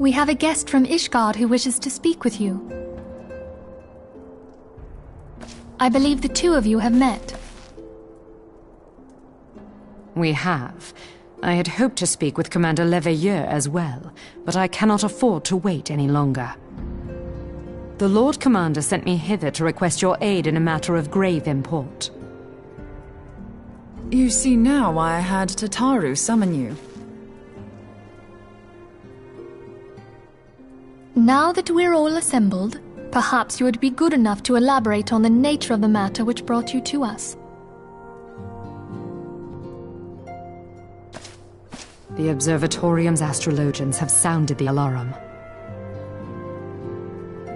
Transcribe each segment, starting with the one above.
We have a guest from Ishgard who wishes to speak with you. I believe the two of you have met. We have. I had hoped to speak with Commander Leveilleur as well, but I cannot afford to wait any longer. The Lord Commander sent me hither to request your aid in a matter of grave import. You see now why I had Tataru summon you. Now that we're all assembled, perhaps you would be good enough to elaborate on the nature of the matter which brought you to us. The Observatorium's astrologians have sounded the alarm.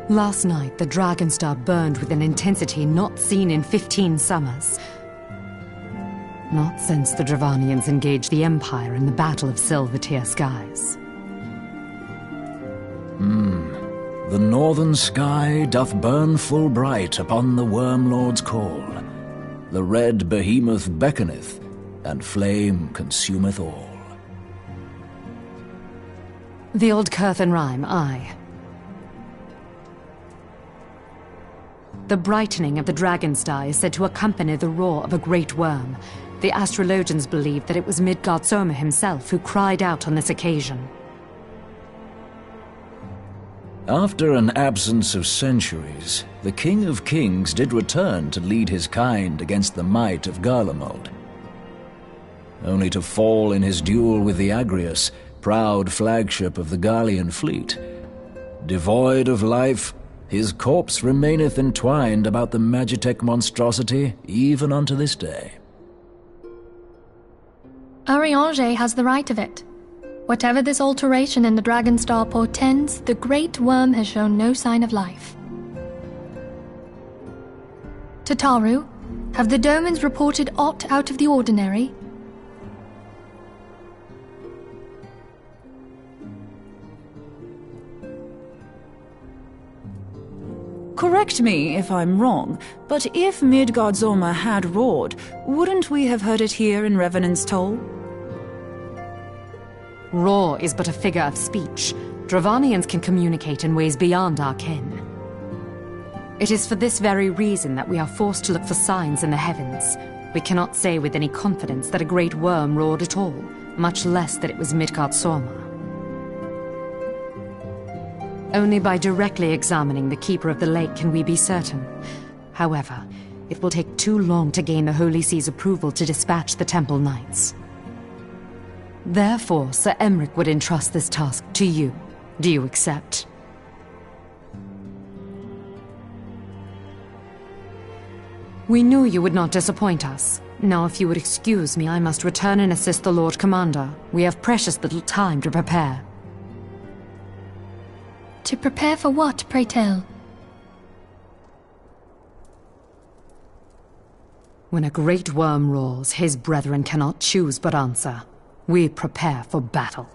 Last night, the Dragon Star burned with an intensity not seen in 15 summers. Not since the Dravanians engaged the Empire in the Battle of Silver-Tier Skies. The northern sky doth burn full bright upon the Wormlord's call. The red behemoth beckoneth, and flame consumeth all. The old Curthan rhyme, aye. The brightening of the Dragon Star is said to accompany the roar of a great worm. The astrologians believe that it was Midgard Soma himself who cried out on this occasion. After an absence of centuries, the King of Kings did return to lead his kind against the might of Garlemald, only to fall in his duel with the Agrius, proud flagship of the Garlean fleet. Devoid of life, his corpse remaineth entwined about the Magitech monstrosity even unto this day. Ariange has the right of it. Whatever this alteration in the Dragon Star portends, the Great Worm has shown no sign of life. Tataru, have the Domans reported aught out of the ordinary? Correct me if I'm wrong, but if Midgard Soma had roared, wouldn't we have heard it here in Revenant's Toll? Roar is but a figure of speech. Dravanians can communicate in ways beyond our ken. It is for this very reason that we are forced to look for signs in the heavens. We cannot say with any confidence that a great worm roared at all, much less that it was Midgard Soma. Only by directly examining the Keeper of the Lake can we be certain. However, it will take too long to gain the Holy See's approval to dispatch the Temple Knights. Therefore, Sir Emric would entrust this task to you. Do you accept? We knew you would not disappoint us. Now, if you would excuse me, I must return and assist the Lord Commander. We have precious little time to prepare. To prepare for what, pray tell? When a great worm roars, his brethren cannot choose but answer. We prepare for battle.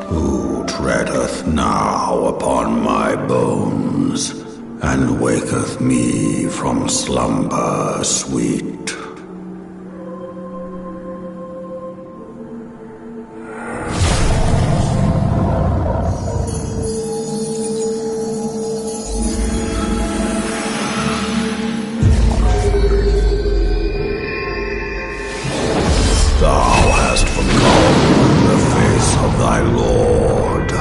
Who treadeth now upon my bones, and waketh me from slumber sweet? Thou hast forgotten the face of thy Lord.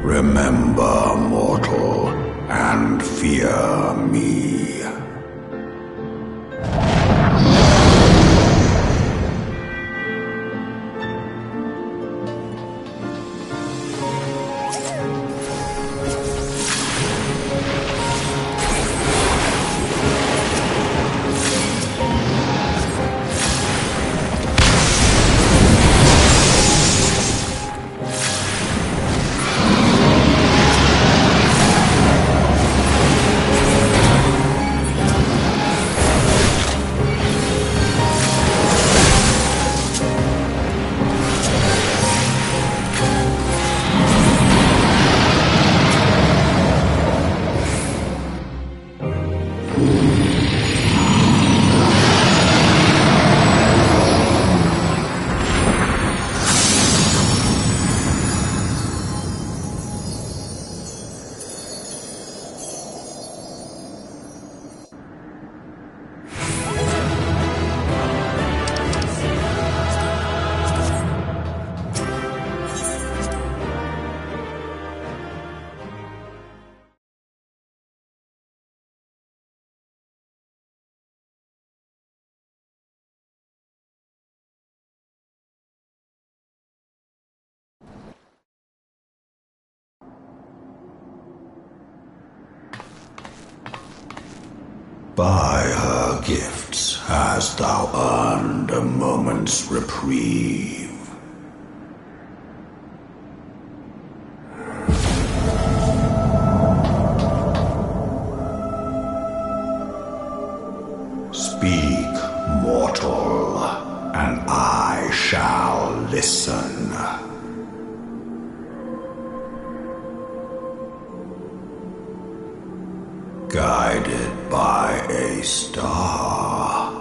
Remember, mortal, and fear me. By her gifts hast thou earned a moment's reprieve. Speak, mortal, and I shall listen. Guided by a star.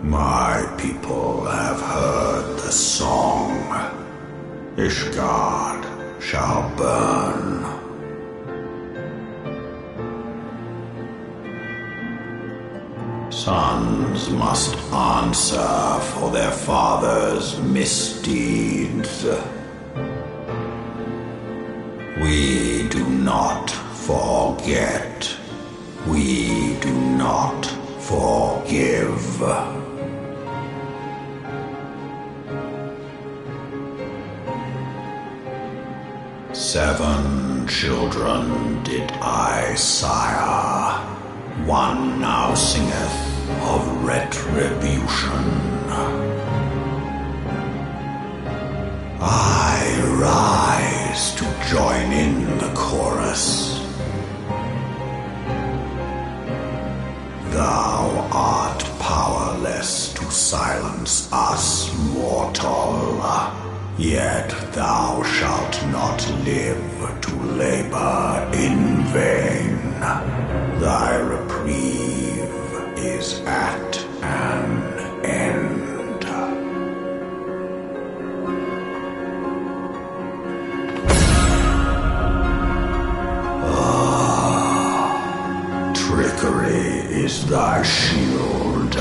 My people have heard the song. Ishgard shall burn. Sons must answer for their father's misdeeds. We do not forget. We do not forgive. Seven children did I sire. One now singeth of retribution. I rise to join in the chorus. Thou art powerless to silence us, mortal. Yet thou shalt not live to labor in vain. Thy reprieve is at an end. Trickery is thy shield.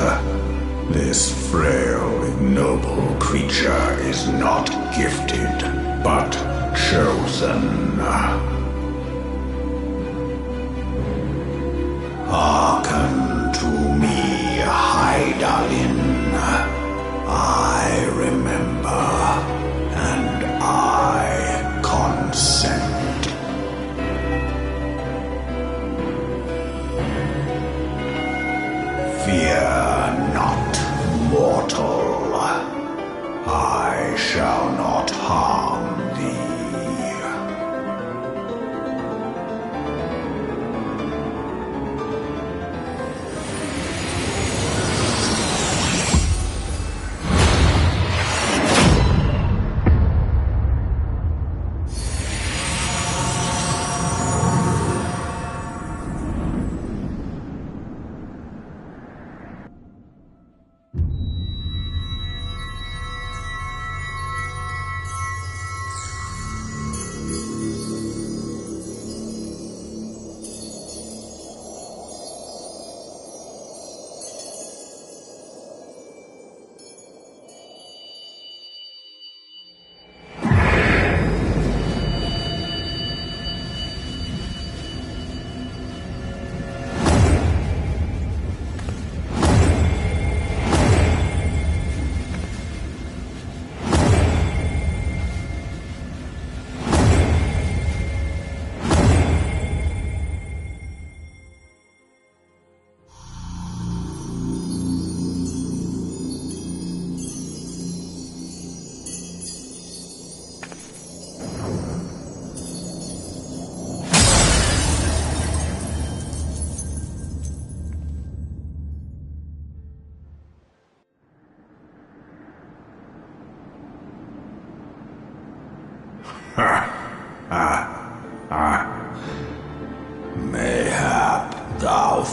This frail, ignoble creature is not gifted, but chosen. Hearken to me, Hydaelyn. I remember, and I consent. Fear not, mortal. I shall not harm thee.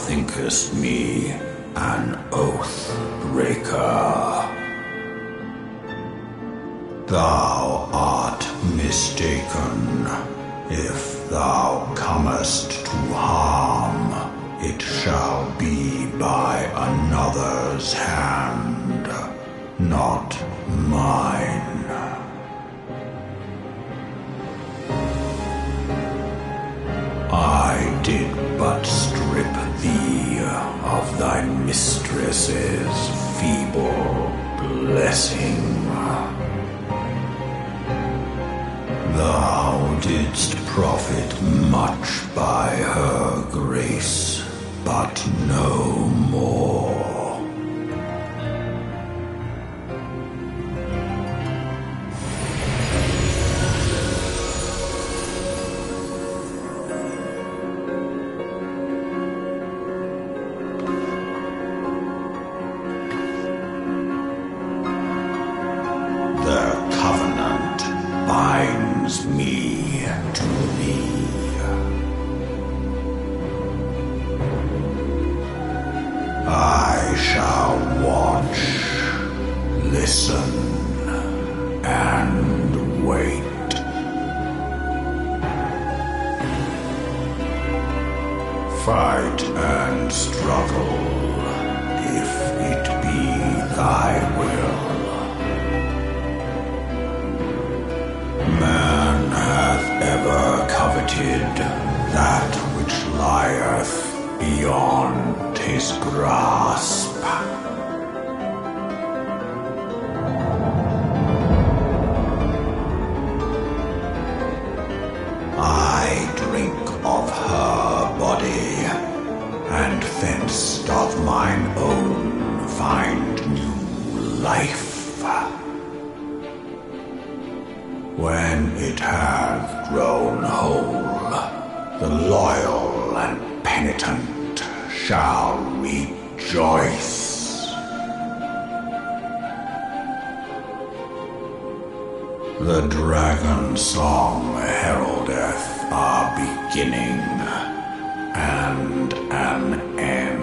thinkest me an oath breaker. Thou art mistaken. If thou comest to harm, it shall be by another's hand, not mine. I did but strip thee of thy mistress's feeble blessing. Thou didst profit much by her grace, but no more. Me to thee. I shall watch, listen, and wait. Fight and struggle, if it be thy will. Man hath ever coveted that which lieth beyond his grasp. I drink of her body, and thence doth mine own find new life. When it hath grown whole, the loyal and penitent shall rejoice. The dragon song heraldeth our beginning and an end.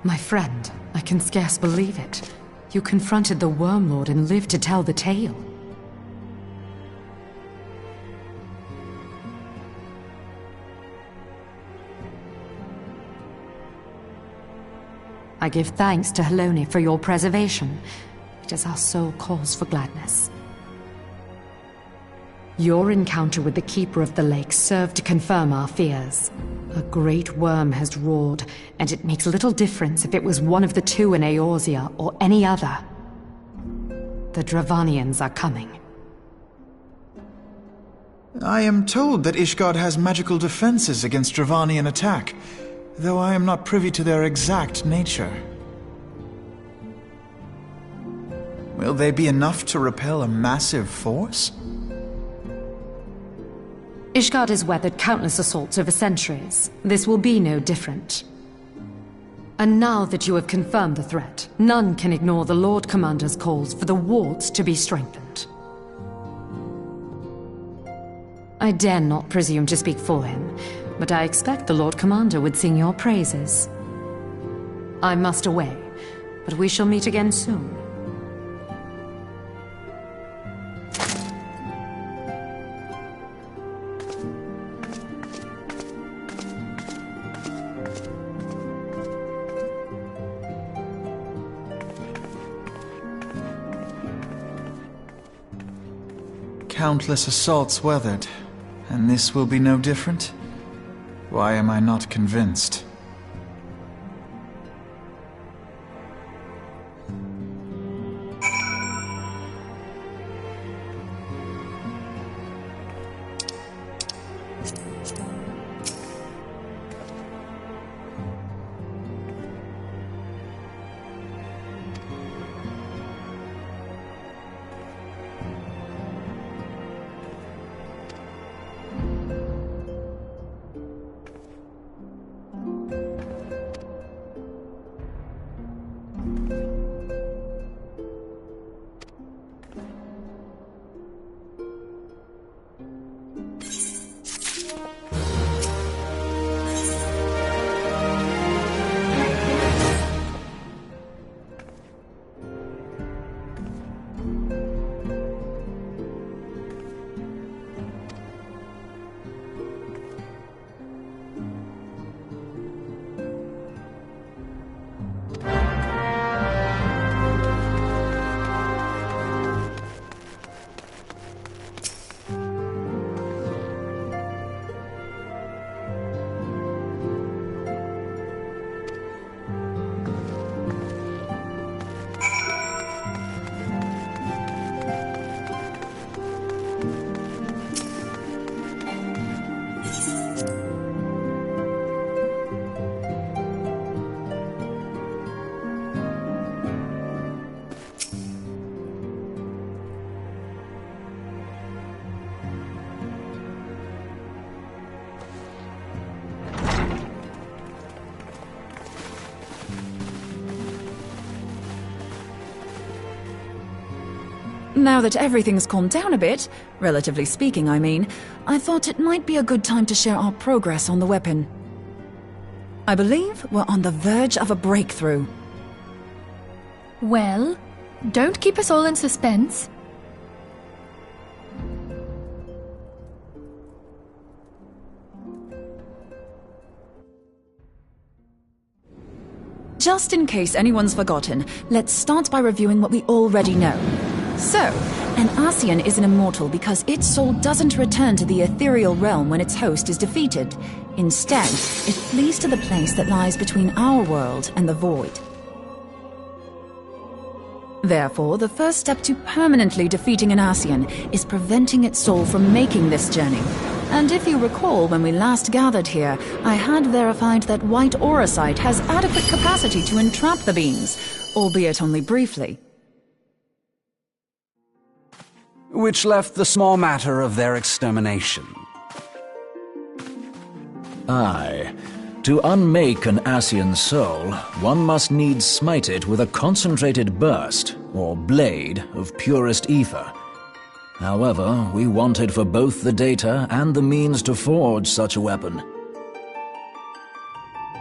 My friend, I can scarce believe it. You confronted the Worm Lord and lived to tell the tale. I give thanks to Helone for your preservation. It is our sole cause for gladness. Your encounter with the Keeper of the Lake served to confirm our fears. A great worm has roared, and it makes little difference if it was one of the two in Eorzea or any other. The Dravanians are coming. I am told that Ishgard has magical defenses against Dravanian attack, though I am not privy to their exact nature. Will they be enough to repel a massive force? Ishgard has weathered countless assaults over centuries. This will be no different. And now that you have confirmed the threat, none can ignore the Lord Commander's calls for the wards to be strengthened. I dare not presume to speak for him, but I expect the Lord Commander would sing your praises. I must away, but we shall meet again soon. Countless assaults weathered, and this will be no different? Why am I not convinced? Now that everything's calmed down a bit, relatively speaking I mean, I thought it might be a good time to share our progress on the weapon. I believe we're on the verge of a breakthrough. Well, don't keep us all in suspense. Just in case anyone's forgotten, let's start by reviewing what we already know. So, an Ascian is an immortal because its soul doesn't return to the ethereal realm when its host is defeated. Instead, it flees to the place that lies between our world and the void. Therefore, the first step to permanently defeating an Ascian is preventing its soul from making this journey. And if you recall, when we last gathered here, I had verified that White Auracite has adequate capacity to entrap the beings, albeit only briefly. Which left the small matter of their extermination. Aye. To unmake an Ascian soul, one must needs smite it with a concentrated burst, or blade, of purest ether. However, we wanted for both the data and the means to forge such a weapon.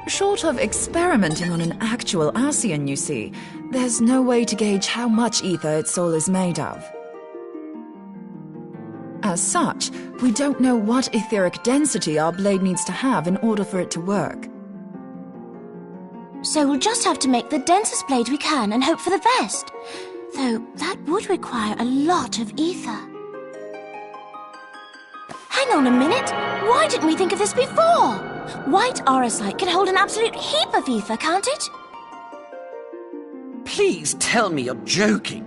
Short of experimenting on an actual Ascian, you see, there's no way to gauge how much ether its soul is made of. As such, we don't know what etheric density our blade needs to have in order for it to work. So we'll just have to make the densest blade we can and hope for the best. Though that would require a lot of ether. Hang on a minute! Why didn't we think of this before? White aurosite can hold an absolute heap of ether, can't it? Please tell me you're joking.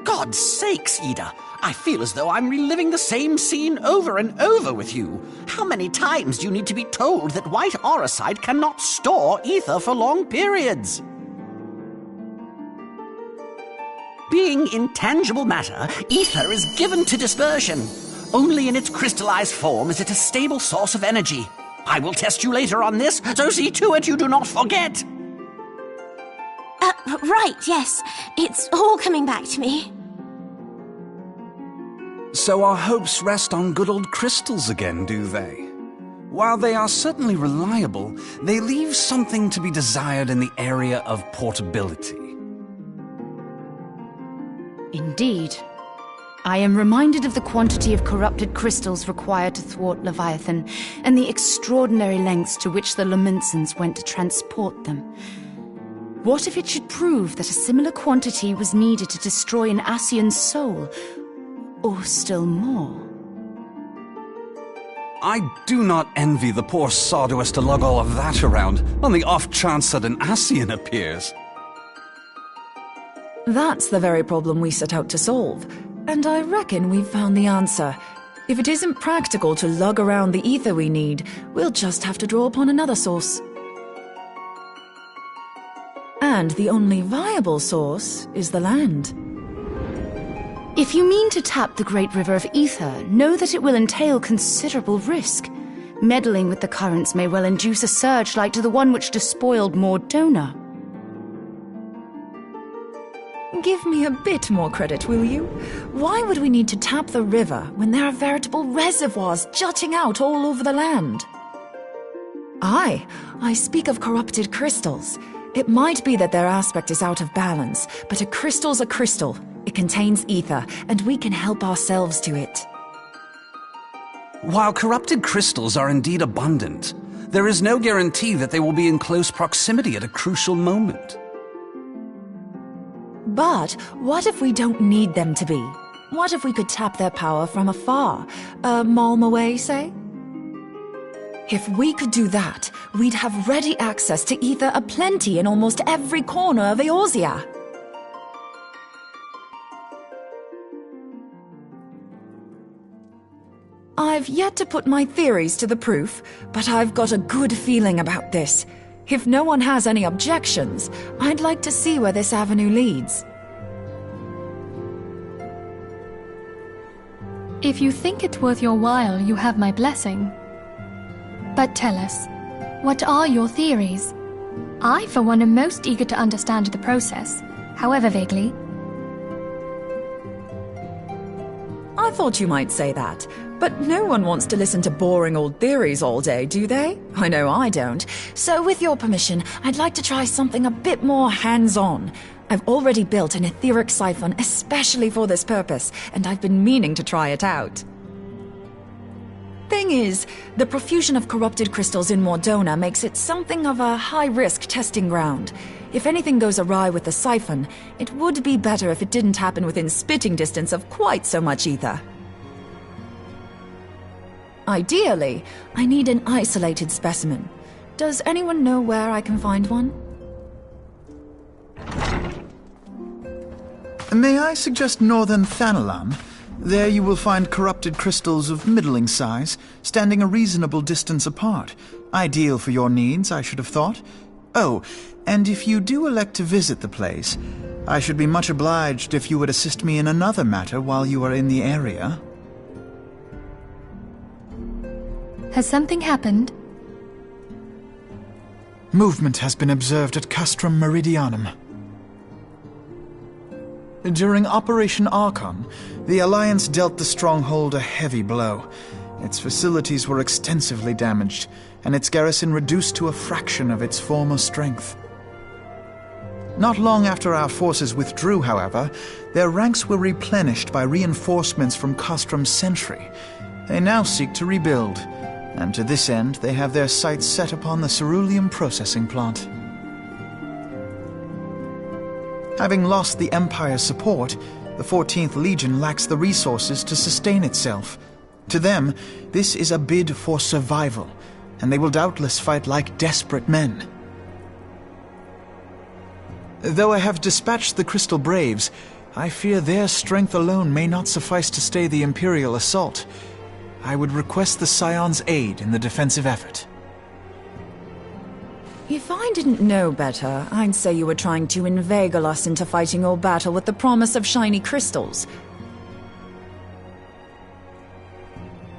God's sakes, Ida. I feel as though I'm reliving the same scene over and over with you. How many times do you need to be told that white aurosite cannot store ether for long periods? Being intangible matter, ether is given to dispersion. Only in its crystallized form is it a stable source of energy. I will test you later on this, so see to it you do not forget. Right, yes. It's all coming back to me. So our hopes rest on good old crystals again, do they? While they are certainly reliable, they leave something to be desired in the area of portability. Indeed. I am reminded of the quantity of corrupted crystals required to thwart Leviathan, and the extraordinary lengths to which the Lamentsons went to transport them. What if it should prove that a similar quantity was needed to destroy an Ascian's soul? Or still more? I do not envy the poor sod who has to lug all of that around, on the off chance that an Ascian appears. That's the very problem we set out to solve, and I reckon we've found the answer. If it isn't practical to lug around the ether we need, we'll just have to draw upon another source. And the only viable source is the land. If you mean to tap the great river of ether, know that it will entail considerable risk. Meddling with the currents may well induce a surge like to the one which despoiled Mordona. Give me a bit more credit, will you? Why would we need to tap the river when there are veritable reservoirs jutting out all over the land? Aye, I speak of corrupted crystals. It might be that their aspect is out of balance, but a crystal's a crystal. It contains ether, and we can help ourselves to it. While corrupted crystals are indeed abundant, there is no guarantee that they will be in close proximity at a crucial moment. But what if we don't need them to be? What if we could tap their power from afar? A malm away, say? If we could do that, we'd have ready access to ether aplenty in almost every corner of Eorzea. I've yet to put my theories to the proof, but I've got a good feeling about this. If no one has any objections, I'd like to see where this avenue leads. If you think it worth your while, you have my blessing. But tell us, what are your theories? I, for one, am most eager to understand the process, however vaguely. I thought you might say that, but no one wants to listen to boring old theories all day, do they? I know I don't. So with your permission, I'd like to try something a bit more hands-on. I've already built an etheric siphon especially for this purpose, and I've been meaning to try it out. Thing is, the profusion of corrupted crystals in Mordona makes it something of a high-risk testing ground. If anything goes awry with the siphon, it would be better if it didn't happen within spitting distance of quite so much ether. Ideally, I need an isolated specimen. Does anyone know where I can find one? May I suggest northern Thanalan? There you will find corrupted crystals of middling size, standing a reasonable distance apart. Ideal for your needs, I should have thought. Oh, and if you do elect to visit the place, I should be much obliged if you would assist me in another matter while you are in the area. Has something happened? Movement has been observed at Castrum Meridianum. During Operation Archon, the Alliance dealt the stronghold a heavy blow. Its facilities were extensively damaged, and its garrison reduced to a fraction of its former strength. Not long after our forces withdrew, however, their ranks were replenished by reinforcements from Kostrom's sentry. They now seek to rebuild, and to this end they have their sights set upon the ceruleum processing plant. Having lost the Empire's support, the 14th Legion lacks the resources to sustain itself. To them, this is a bid for survival, and they will doubtless fight like desperate men. Though I have dispatched the Crystal Braves, I fear their strength alone may not suffice to stay the Imperial assault. I would request the Scion's aid in the defensive effort. If I didn't know better, I'd say you were trying to inveigle us into fighting your battle with the promise of shiny crystals.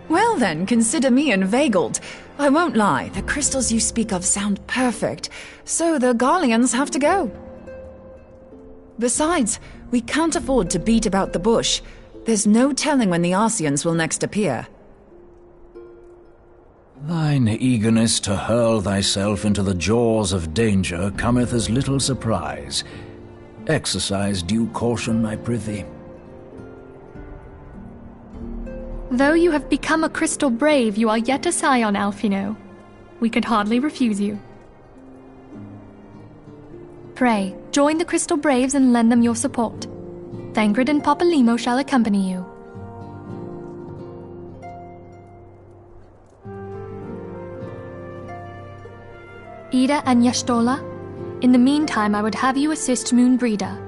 Well then, consider me inveigled. I won't lie, the crystals you speak of sound perfect, so the Garleans have to go. Besides, we can't afford to beat about the bush. There's no telling when the Arsians will next appear. Thine eagerness to hurl thyself into the jaws of danger cometh as little surprise. Exercise due caution, I prithee. Though you have become a Crystal Brave, you are yet a Scion, Alphino. We could hardly refuse you. Pray, join the Crystal Braves and lend them your support. Thangred and Papalymo shall accompany you. Ida and Yashtola, in the meantime I would have you assist Moonbreeder.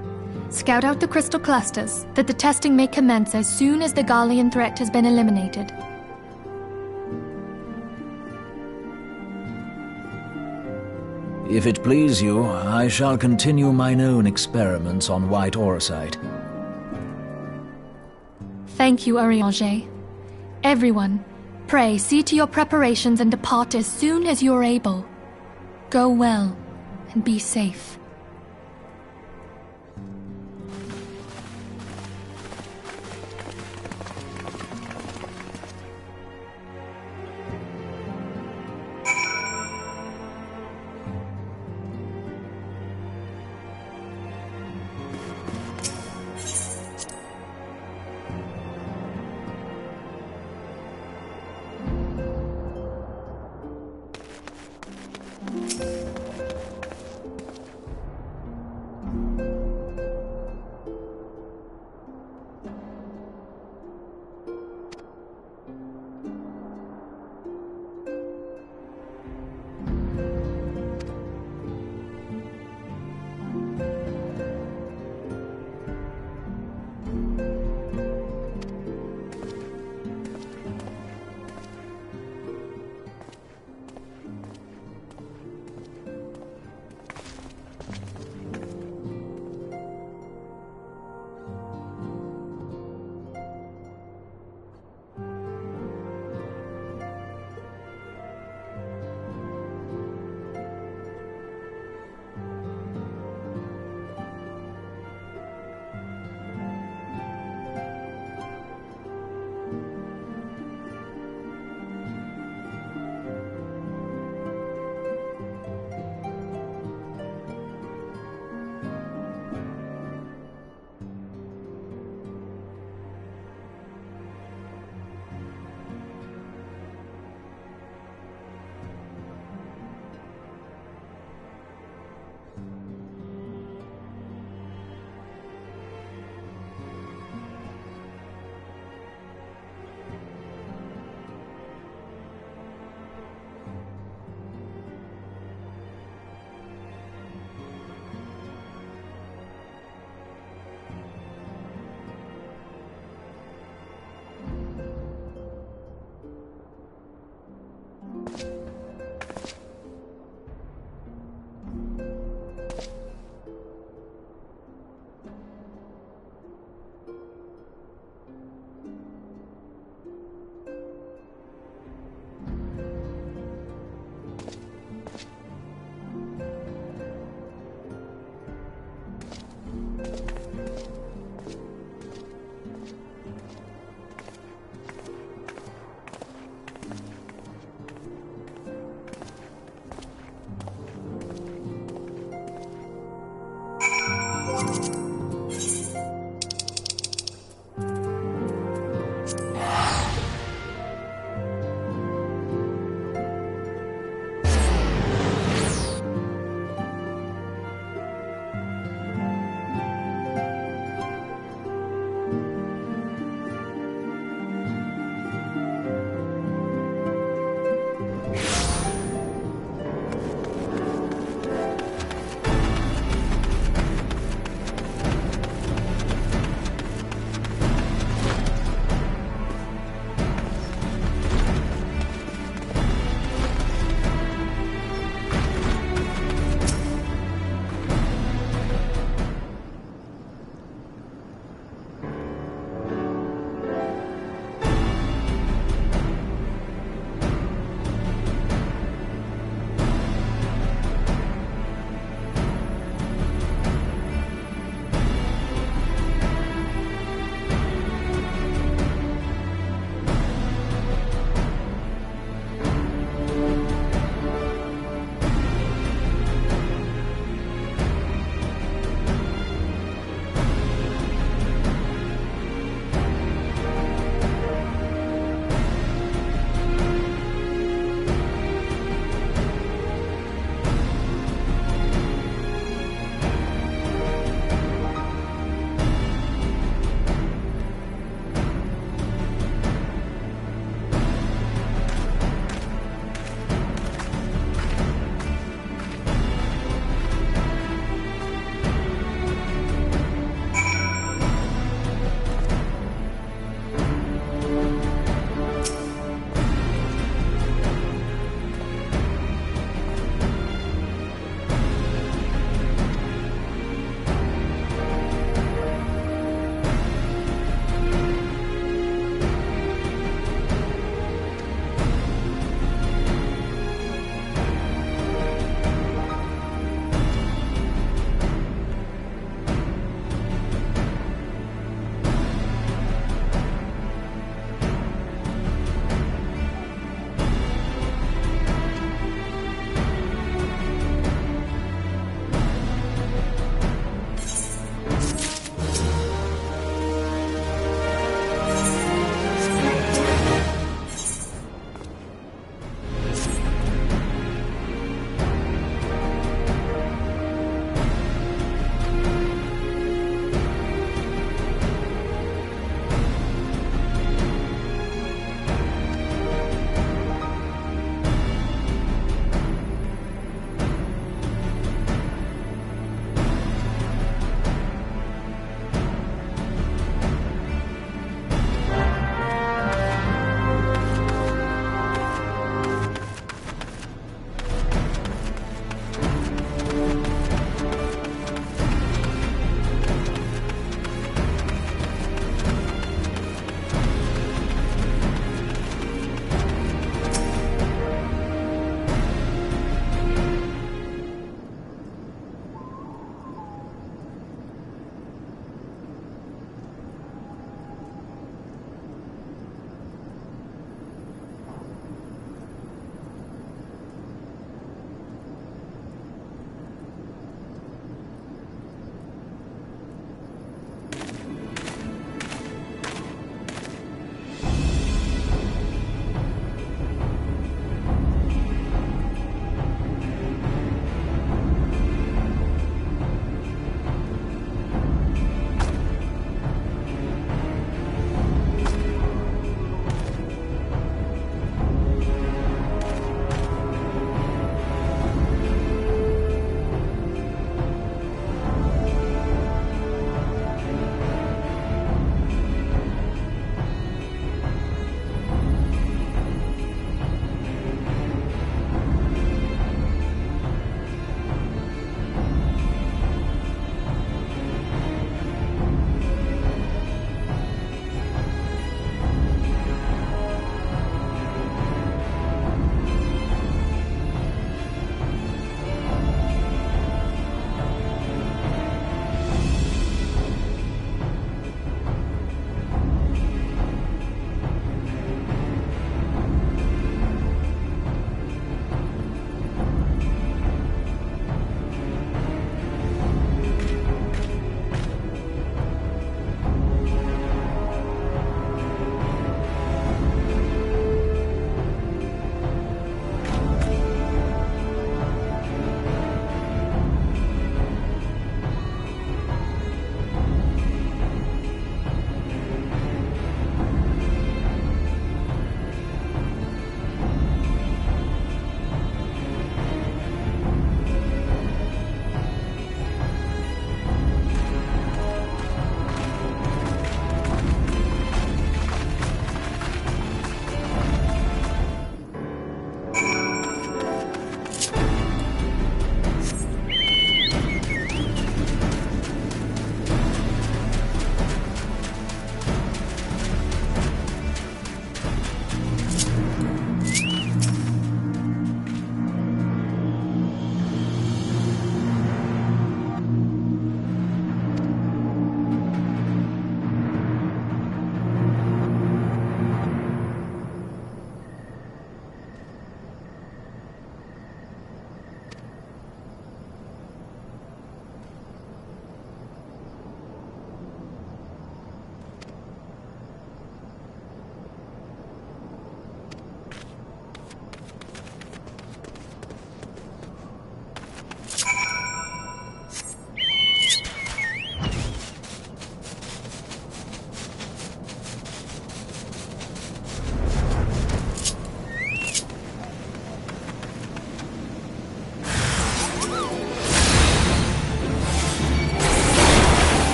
Scout out the crystal clusters, that the testing may commence as soon as the Garlean threat has been eliminated. If it please you, I shall continue mine own experiments on white aurosite. Thank you, Urianger. Everyone, pray see to your preparations and depart as soon as you are able. Go well, and be safe.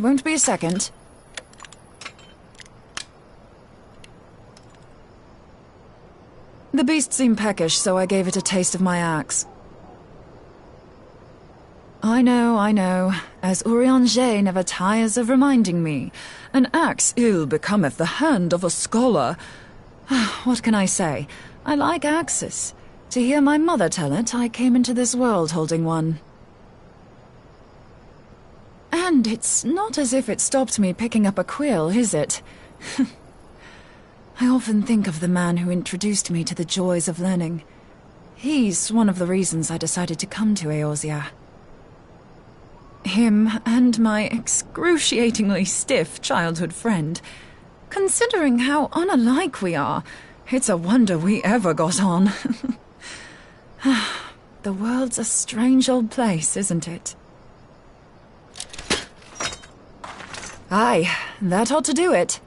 won't be a second. The beast seemed peckish, so I gave it a taste of my axe. I know, as Urianger never tires of reminding me. An axe ill becometh the hand of a scholar. What can I say? I like axes. To hear my mother tell it, I came into this world holding one. And it's not as if it stopped me picking up a quill, is it? I often think of the man who introduced me to the joys of learning. He's one of the reasons I decided to come to Eorzea. Him and my excruciatingly stiff childhood friend. Considering how unalike we are, it's a wonder we ever got on. The world's a strange old place, isn't it? Aye, that ought to do it.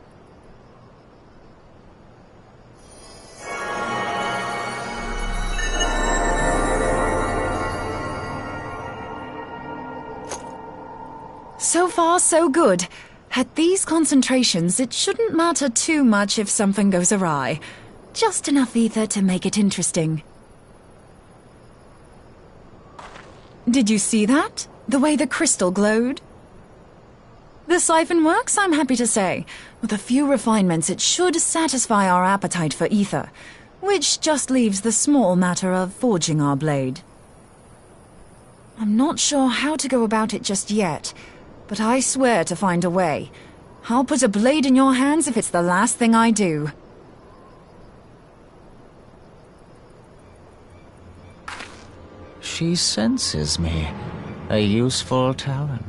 So far, so good. At these concentrations, it shouldn't matter too much if something goes awry. Just enough ether to make it interesting. Did you see that? The way the crystal glowed? The siphon works, I'm happy to say. With a few refinements, it should satisfy our appetite for ether, which just leaves the small matter of forging our blade. I'm not sure how to go about it just yet, but I swear to find a way. I'll put a blade in your hands if it's the last thing I do. She senses me. A useful talent.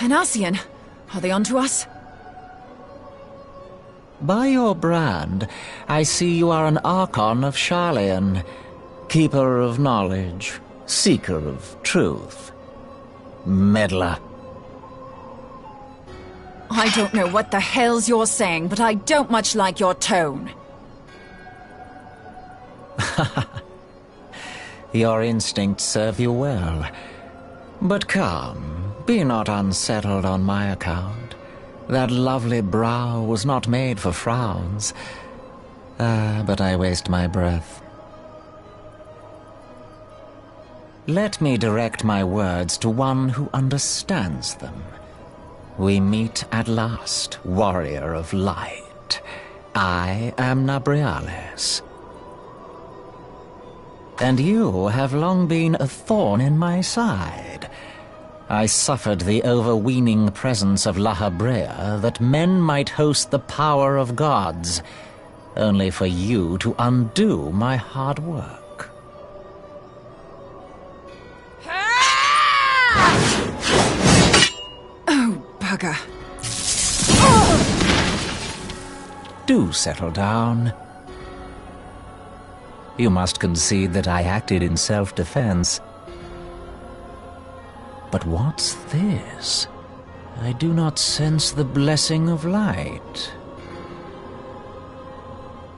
An Ascian. Are they onto us? By your brand, I see you are an Archon of Sharlayan, keeper of knowledge, seeker of truth. Meddler. I don't know what the hell's you're saying, but I don't much like your tone. Your instincts serve you well. But come, be not unsettled on my account. That lovely brow was not made for frowns. But I waste my breath. Let me direct my words to one who understands them. We meet at last, warrior of light. I am Nabriales. And you have long been a thorn in my side. I suffered the overweening presence of La Habrea that men might host the power of gods, only for you to undo my hard work. Oh, bugger. Do settle down. You must concede that I acted in self-defense. But what's this? I do not sense the blessing of light.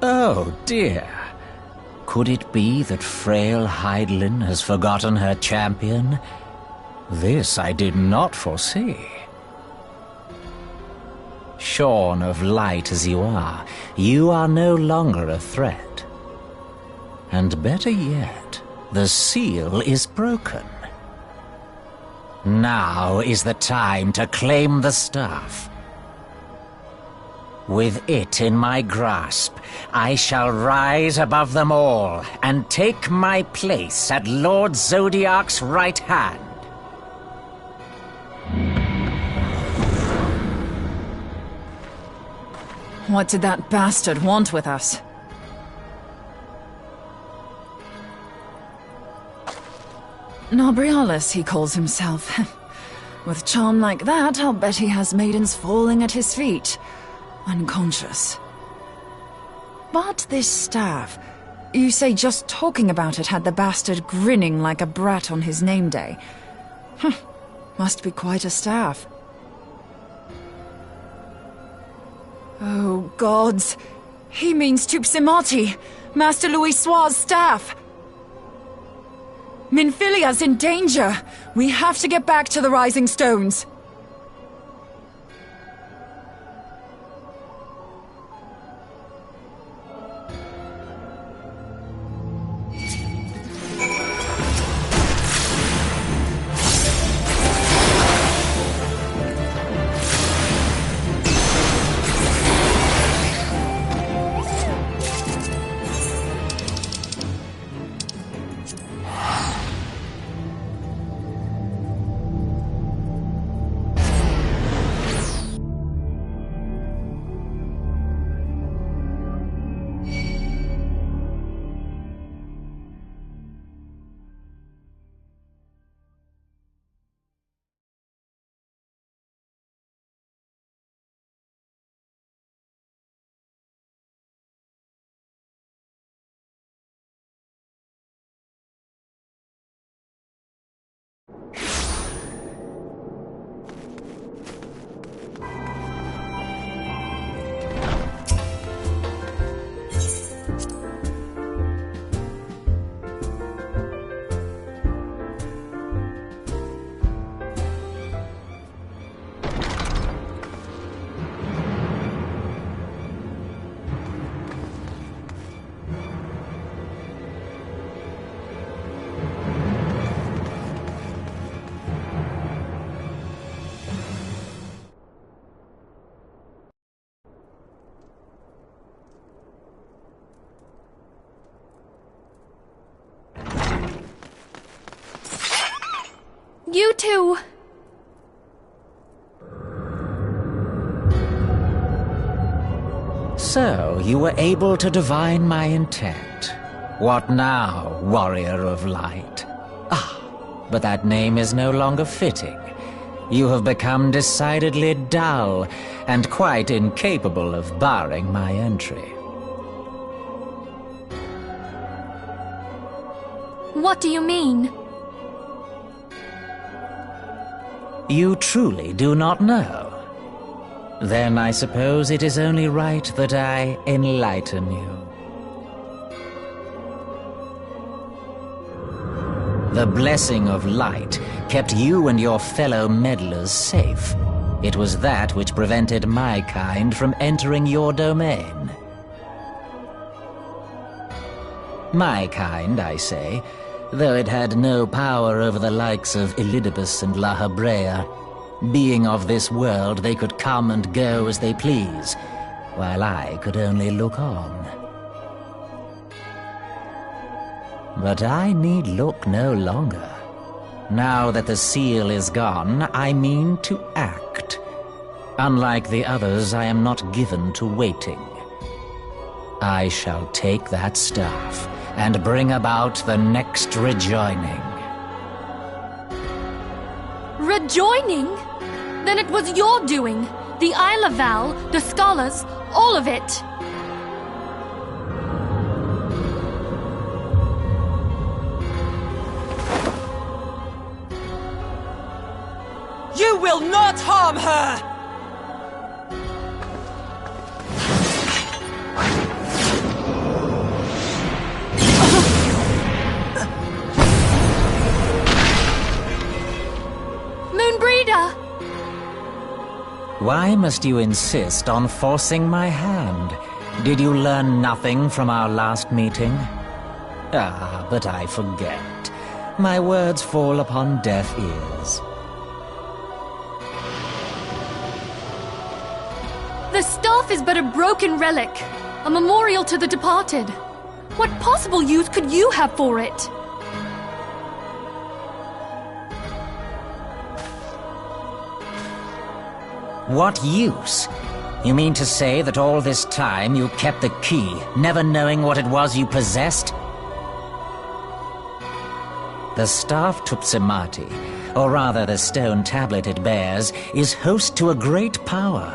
Oh, dear. Could it be that frail Hydaelyn has forgotten her champion? This I did not foresee. Shorn of light as you are no longer a threat. And better yet, the seal is broken. Now is the time to claim the staff. With it in my grasp, I shall rise above them all and take my place at Lord Zodiac's right hand. What did that bastard want with us? Nabriales, he calls himself. With charm like that, I'll bet he has maidens falling at his feet, unconscious. But this staff, you say just talking about it had the bastard grinning like a brat on his name day. Must be quite a staff. Oh, gods! He means Tupsimati, Master Louis Soir's staff! Minfilia's in danger! We have to get back to the Rising Stones. You two! So, you were able to divine my intent. What now, warrior of light? Ah, but that name is no longer fitting. You have become decidedly dull, and quite incapable of barring my entry. What do you mean? You truly do not know? Then I suppose it is only right that I enlighten you. The blessing of light kept you and your fellow meddlers safe. It was that which prevented my kind from entering your domain. My kind, I say, though it had no power over the likes of Elidibus and La Habrea. Being of this world, they could come and go as they please, while I could only look on. But I need look no longer. Now that the seal is gone, I mean to act. Unlike the others, I am not given to waiting. I shall take that staff and bring about the next rejoining. Rejoining? Then it was your doing. The Isle of Val, the scholars, all of it. You will not harm her! Moonbreeder! Why must you insist on forcing my hand? Did you learn nothing from our last meeting? Ah, but I forget. My words fall upon deaf ears. The staff is but a broken relic, a memorial to the departed. What possible use could you have for it? What use? You mean to say that all this time you kept the key, never knowing what it was you possessed? The staff Tupsimati, or rather the stone tablet it bears, is host to a great power.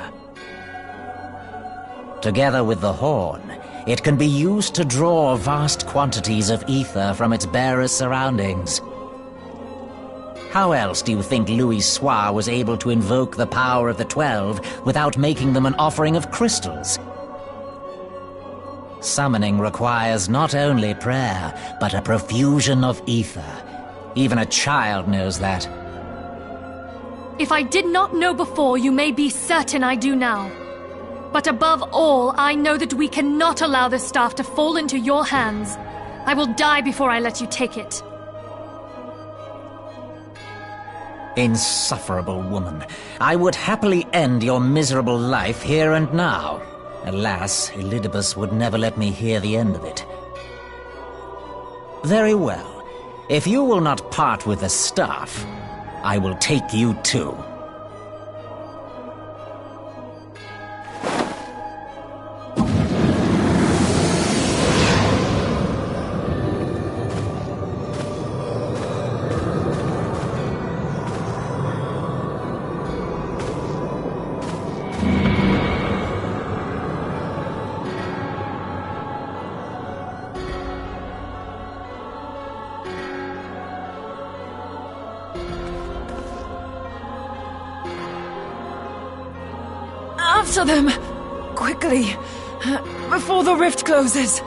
Together with the horn, it can be used to draw vast quantities of ether from its bearer's surroundings. How else do you think Louis Soir was able to invoke the power of the 12 without making them an offering of crystals? Summoning requires not only prayer, but a profusion of ether, Even a child knows that. If I did not know before, you may be certain I do now. But above all, I know that we cannot allow this staff to fall into your hands. I will die before I let you take it. Insufferable woman. I would happily end your miserable life here and now. Alas, Elidibus would never let me hear the end of it. Very well. If you will not part with the staff, I will take you too. After them! Quickly! Before the rift closes!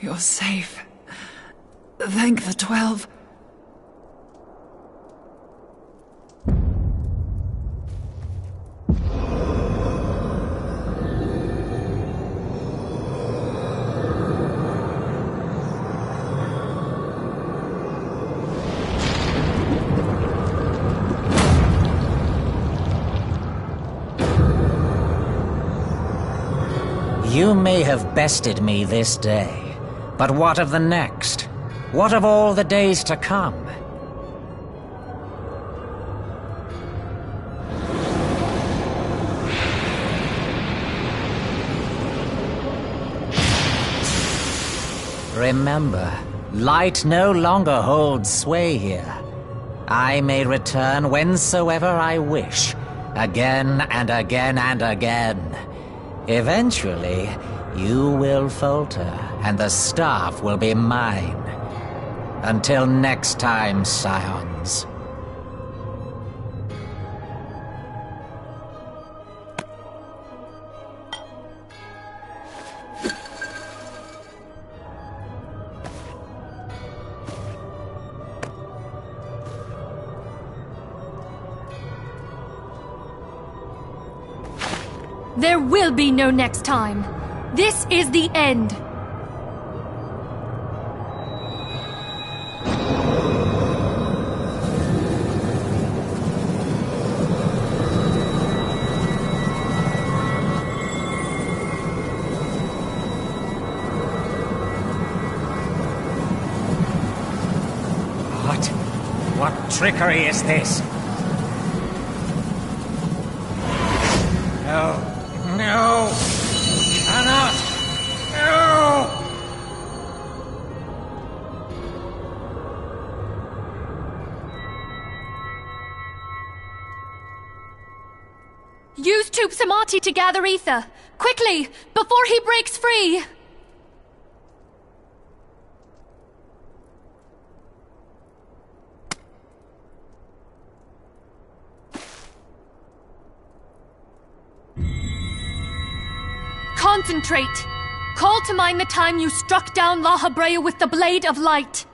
You're safe. Thank the 12. You may have bested me this day, but what of the next? What of all the days to come? Remember, light no longer holds sway here. I may return whensoever I wish, again and again and again. Eventually, you will falter, and the staff will be mine. Until next time, scions. There will be no next time. This is the end. What trickery is this? No. No! Cannot! No! Use Tube Samati to gather ether. Quickly, before he breaks free! Concentrate! Call to mind the time you struck down La Habrea with the Blade of Light.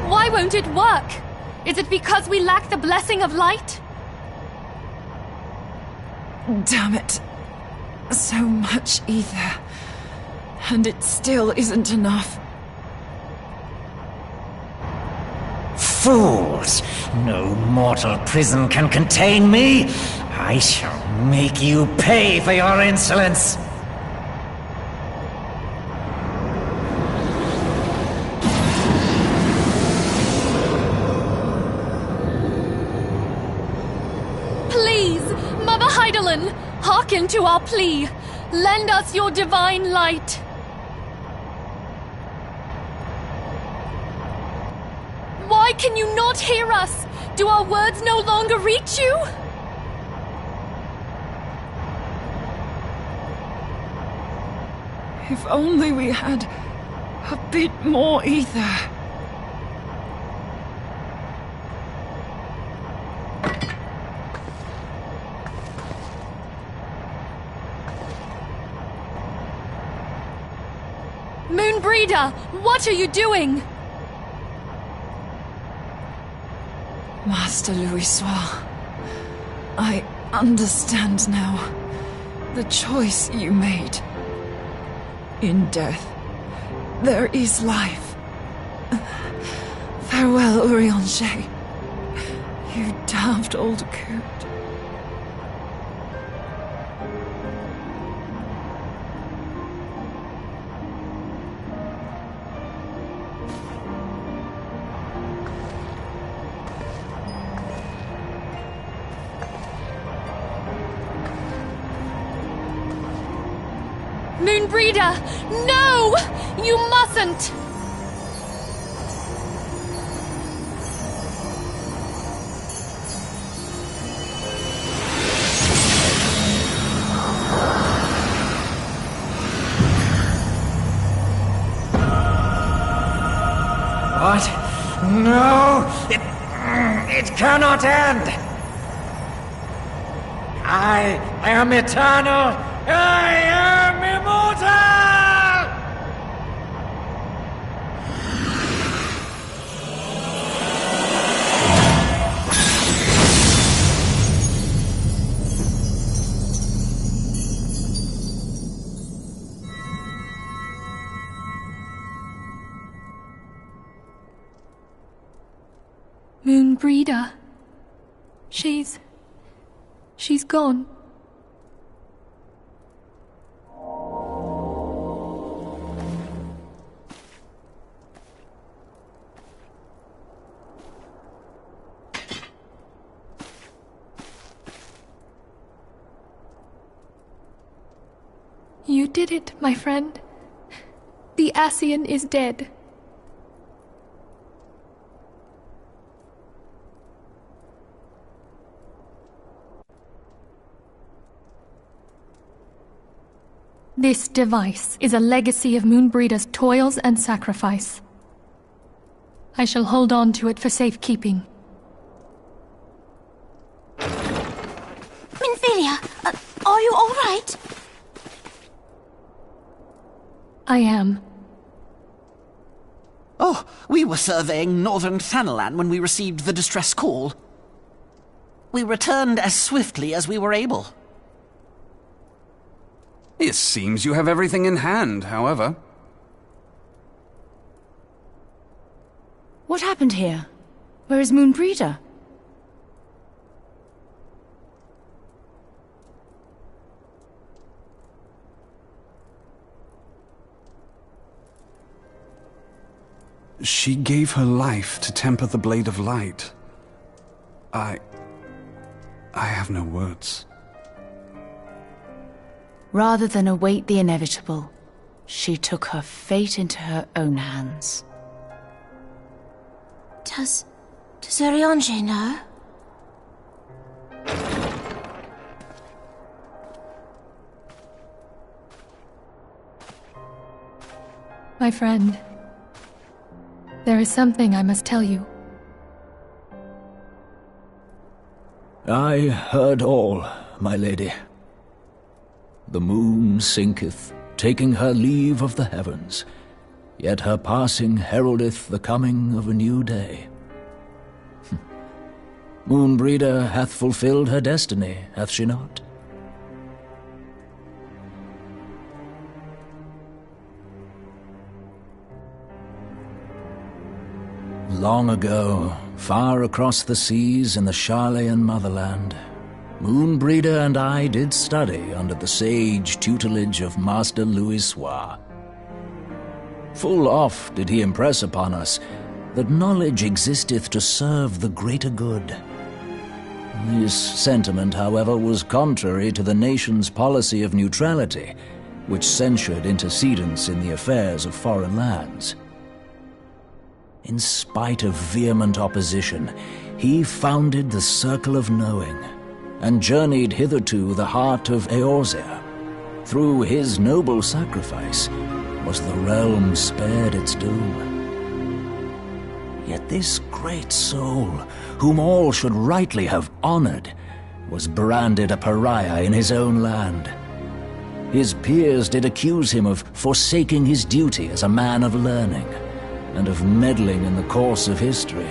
Why won't it work? Is it because we lack the blessing of light? Damn it. So much ether. And it still isn't enough. Fools! No mortal prison can contain me! I shall make you pay for your insolence! Please, Mother Heidelin, hearken to our plea. Lend us your divine light. Why can you not hear us? Do our words no longer reach you? If only we had a bit more ether. Moonbreeder, what are you doing? Master Louisoix, I understand now the choice you made. In death, there is life. Farewell, Urianger. You damned old coot. Moonbreeder, no! You mustn't! No! It cannot end! I am eternal! I am immortal! Moonbreeder. She's gone. You did it, my friend. The Ascian is dead. This device is a legacy of Moonbreeder's toils and sacrifice. I shall hold on to it for safekeeping. Minfilia, are you all right? I am. Oh, we were surveying northern Thanalan when we received the distress call. We returned as swiftly as we were able. It seems you have everything in hand, however. What happened here? Where is Moonbreeder? She gave her life to temper the Blade of Light. I have no words. Rather than await the inevitable, she took her fate into her own hands. Does Urianger know? My friend, there is something I must tell you. I heard all, my lady. The moon sinketh, taking her leave of the heavens, yet her passing heraldeth the coming of a new day. Moonbreeder hath fulfilled her destiny, hath she not? Long ago, far across the seas in the Sharlayan motherland, Moonbreeder and I did study under the sage tutelage of Master Louis-Soir. Full oft did he impress upon us that knowledge existeth to serve the greater good. This sentiment, however, was contrary to the nation's policy of neutrality, which censured intercedence in the affairs of foreign lands. In spite of vehement opposition, he founded the Circle of Knowing, and journeyed hither to the heart of Eorzea. Through his noble sacrifice was the realm spared its doom. Yet this great soul, whom all should rightly have honored, was branded a pariah in his own land. His peers did accuse him of forsaking his duty as a man of learning, and of meddling in the course of history.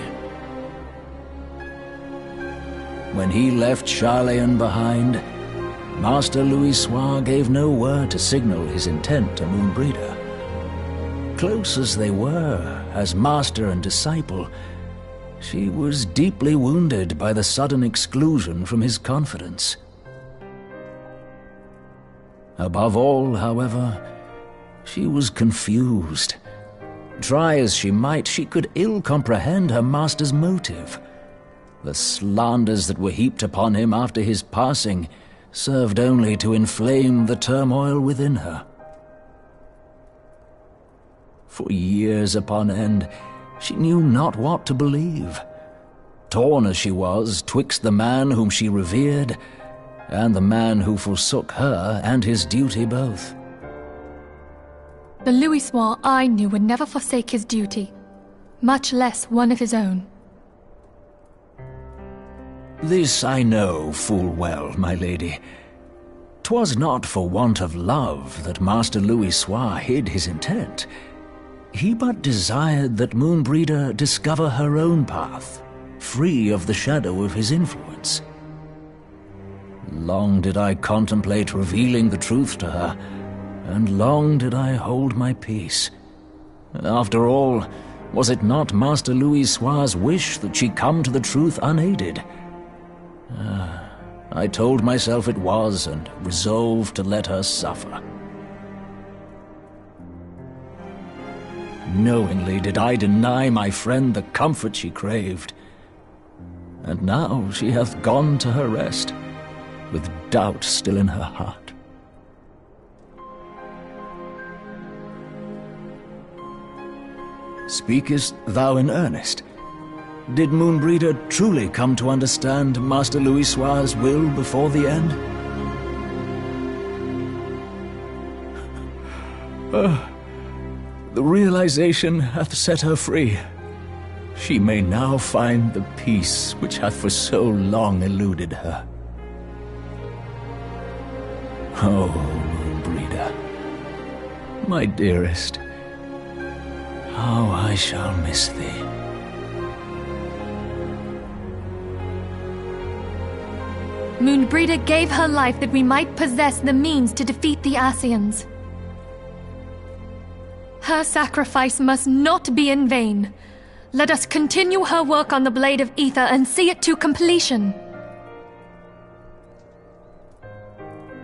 When he left Sharlayan behind, Master Louis-Soir gave no word to signal his intent to Moonbreeder. Close as they were, as master and disciple, she was deeply wounded by the sudden exclusion from his confidence. Above all, however, she was confused. Try as she might, she could ill comprehend her master's motive. The slanders that were heaped upon him after his passing served only to inflame the turmoil within her. For years upon end, she knew not what to believe. Torn as she was twixt the man whom she revered and the man who forsook her and his duty both. The Louis-Soir I knew would never forsake his duty. much less one of his own. This I know full well, my lady. 'Twas not for want of love that Master Louis Soir hid his intent. He but desired that Moonbreeder discover her own path, free of the shadow of his influence. Long did I contemplate revealing the truth to her, and long did I hold my peace. After all, was it not Master Louis Soir's wish that she come to the truth unaided? I told myself it was, and resolved to let her suffer. Knowingly did I deny my friend the comfort she craved. And now she hath gone to her rest, with doubt still in her heart. Speakest thou in earnest? Did Moonbreeder truly come to understand Master Louis Soir's will before the end? The realization hath set her free. She may now find the peace which hath for so long eluded her. Oh, Moonbreeder, my dearest, how I shall miss thee. Moonbreeder gave her life that we might possess the means to defeat the Ascians. Her sacrifice must not be in vain. Let us continue her work on the Blade of Ether and see it to completion.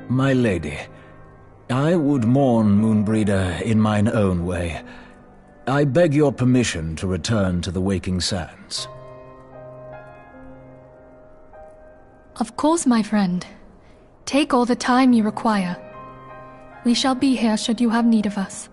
My lady, I would mourn Moonbreeder in mine own way. I beg your permission to return to the Waking Sands. Of course, my friend. Take all the time you require. We shall be here should you have need of us.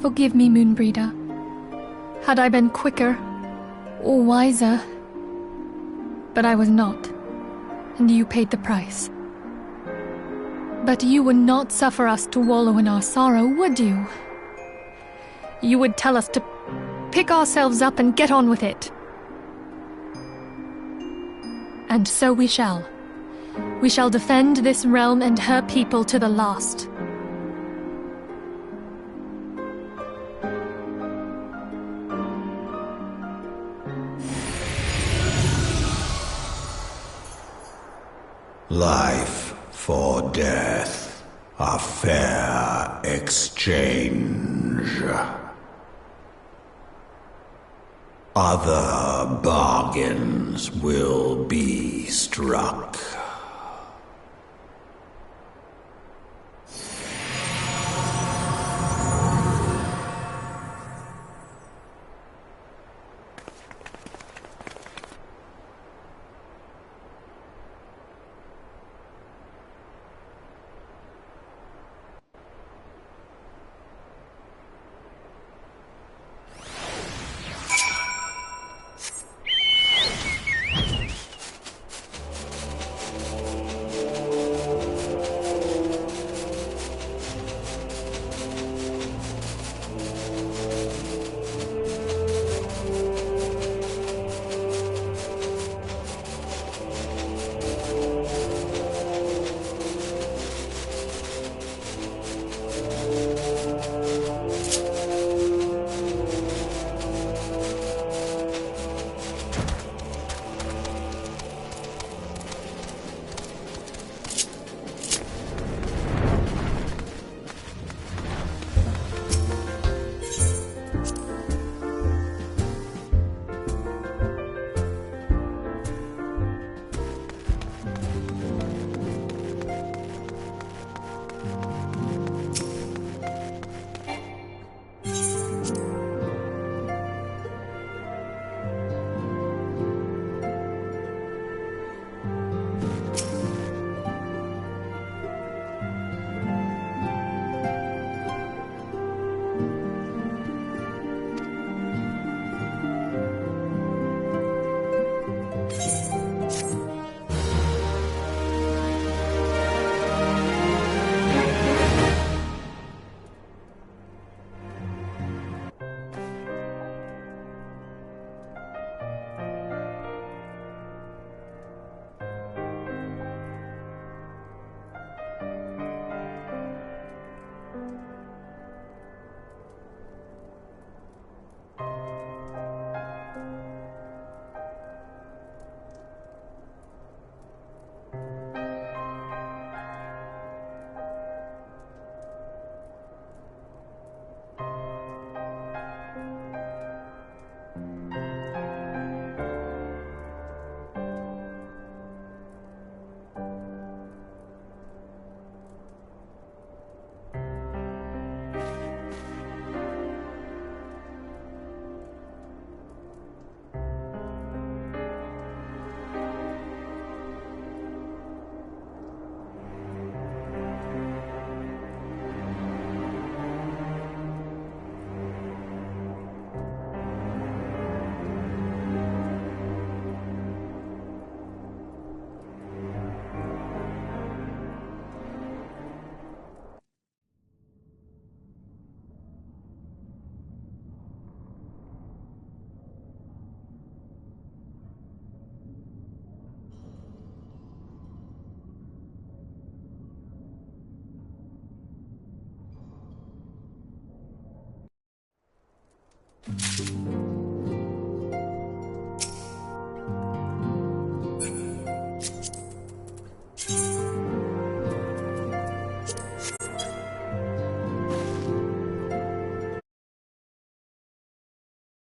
Forgive me, Moonbreeder. Had I been quicker, or wiser, but I was not, and you paid the price. But you would not suffer us to wallow in our sorrow, would you? You would tell us to pick ourselves up and get on with it. And so we shall. We shall defend this realm and her people to the last. Life for death, a fair exchange. Other bargains will be struck.